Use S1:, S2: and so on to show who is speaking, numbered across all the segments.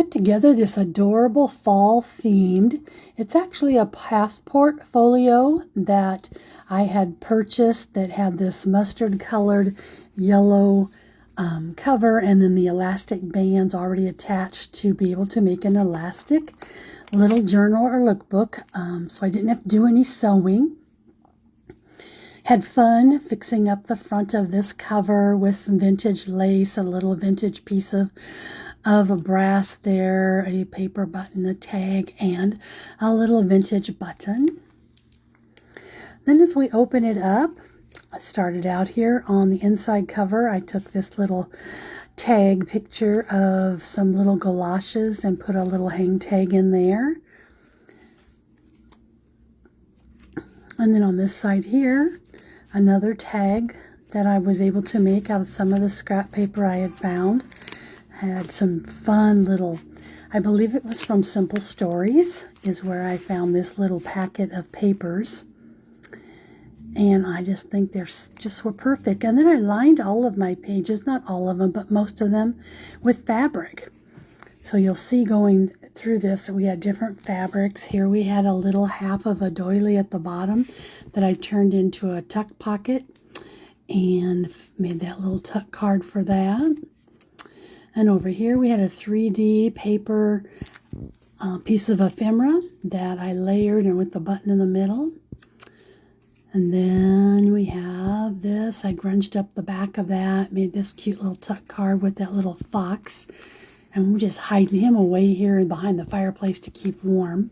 S1: put together this adorable fall themed. It's actually a passport folio that I had purchased that had this mustard colored yellow cover, and then the elastic bands already attached to be able to make an elastic little journal or lookbook, so I didn't have to do any sewing. Had fun fixing up the front of this cover with some vintage lace, a little vintage piece of a brass there, a paper button, a tag, and a little vintage button. Then as we open it up, I started out here on the inside cover. I took this little tag picture of some little galoshes and put a little hang tag in there. And then on this side here, another tag that I was able to make out of some of the scrap paper I had found. Had some fun little, I believe it was from Simple Stories, is where I found this little packet of papers. And I just think they're just were perfect. And then I lined all of my pages, not all of them, but most of them, with fabric. So you'll see going through this, we had different fabrics. Here we had a little half of a doily at the bottom that I turned into a tuck pocket and made that little tuck card for that. And over here we had a 3D paper piece of ephemera that I layered and with the button in the middle. And then we have this, I grunged up the back of that, made this cute little tuck card with that little fox. And we're just hiding him away here and behind the fireplace to keep warm.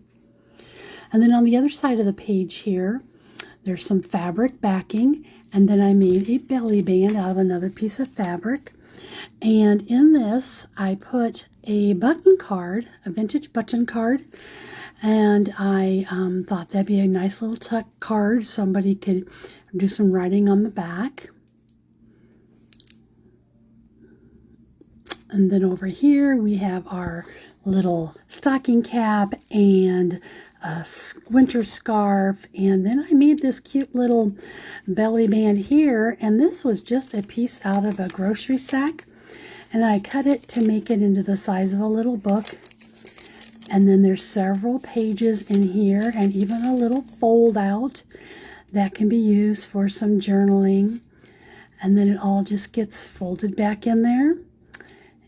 S1: And then on the other side of the page here, there's some fabric backing. And then I made a belly band out of another piece of fabric. And in this, I put a button card, a vintage button card. And I thought that'd be a nice little tuck card. Somebody could do some writing on the back. And then over here we have our little stocking cap and a winter scarf. And then I made this cute little belly band here. And this was just a piece out of a grocery sack. And I cut it to make it into the size of a little book. And then there's several pages in here and even a little fold out that can be used for some journaling. And then it all just gets folded back in there.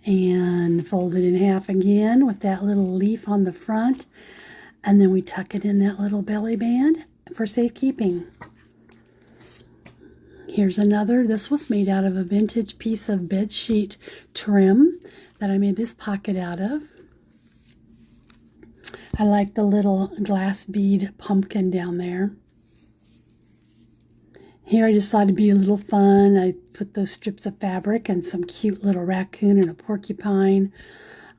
S1: And fold it in half again with that little leaf on the front, and then we tuck it in that little belly band for safekeeping. Here's another. This was made out of a vintage piece of bed sheet trim that I made this pocket out of. I like the little glass bead pumpkin down there. Here I just thought it'd be a little fun. I put those strips of fabric and some cute little raccoon and a porcupine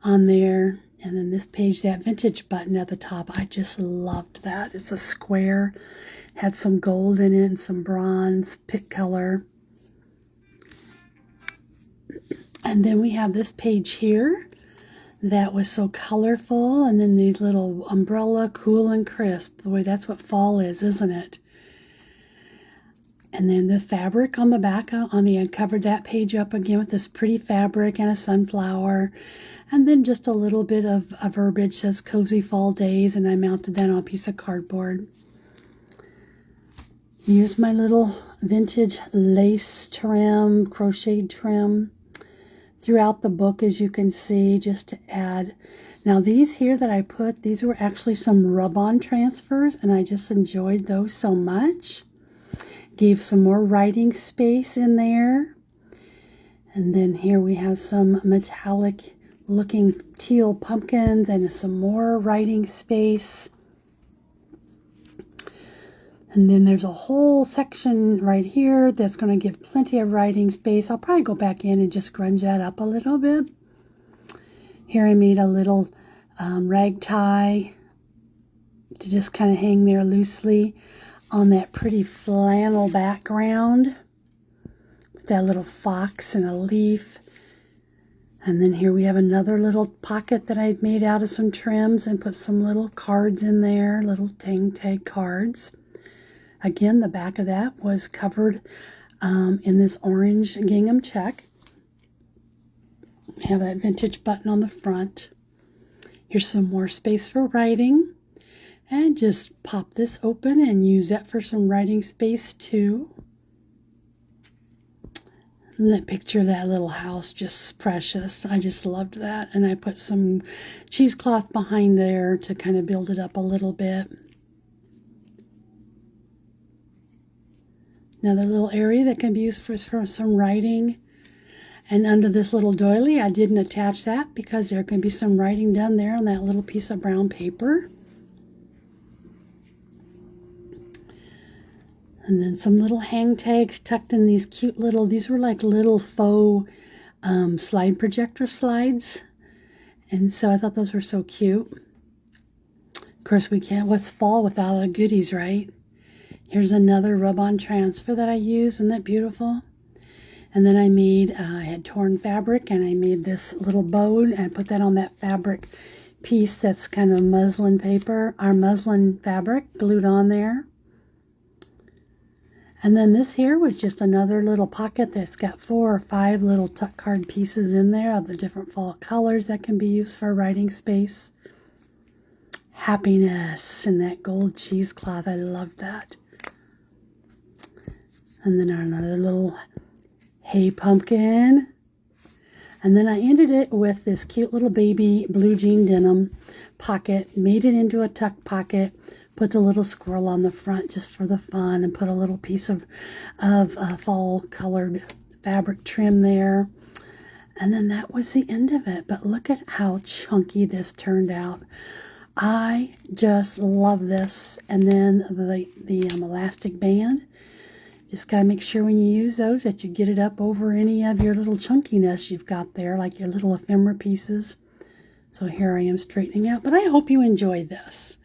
S1: on there. And then this page, that vintage button at the top, I just loved that. It's a square, had some gold in it and some bronze pick color. And then we have this page here that was so colorful. And then these little umbrella, cool and crisp. Boy, that's what fall is, isn't it? And then the fabric on the back, I covered that page up again with this pretty fabric and a sunflower. And then just a little bit of a verbiage says Cozy Fall Days, and I mounted that on a piece of cardboard. Used my little vintage lace trim, crocheted trim throughout the book, as you can see, just to add. Now these here that I put, these were actually some rub-on transfers, and I just enjoyed those so much. Gave some more writing space in there. And then here we have some metallic looking teal pumpkins and some more writing space. And then there's a whole section right here that's going to give plenty of writing space. I'll probably go back in and just grunge that up a little bit. Here I made a little rag tie to just kind of hang there loosely on that pretty flannel background with that little fox and a leaf. And then here we have another little pocket that I'd made out of some trims and put some little cards in there, little tag cards. Again, the back of that was covered in this orange gingham check. Have that vintage button on the front. Here's some more space for writing. And just pop this open and use that for some writing space too. And that picture of that little house, just precious. I just loved that. And I put some cheesecloth behind there to kind of build it up a little bit. Another little area that can be used for some writing. And under this little doily, I didn't attach that because there can be some writing done there on that little piece of brown paper. And then some little hang tags tucked in these cute little, these were like little faux slide projector slides. And so I thought those were so cute. Of course, we can't, what's fall without the goodies, right? Here's another rub-on transfer that I used. Isn't that beautiful? And then I had torn fabric and I made this little bow and I put that on that fabric piece that's kind of muslin paper, our muslin fabric glued on there. And then this here was just another little pocket that's got 4 or 5 little tuck card pieces in there of the different fall colors that can be used for writing space. Happiness and that gold cheesecloth, I love that. And then another little hay pumpkin. And then I ended it with this cute little baby blue jean denim pocket, made it into a tuck pocket, put the little squirrel on the front just for the fun, and put a little piece of fall colored fabric trim there. And then that was the end of it. But look at how chunky this turned out. I just love this. And then the elastic band. Just got to make sure when you use those that you get it up over any of your little chunkiness you've got there, like your little ephemera pieces. So here I am straightening out, but I hope you enjoyed this.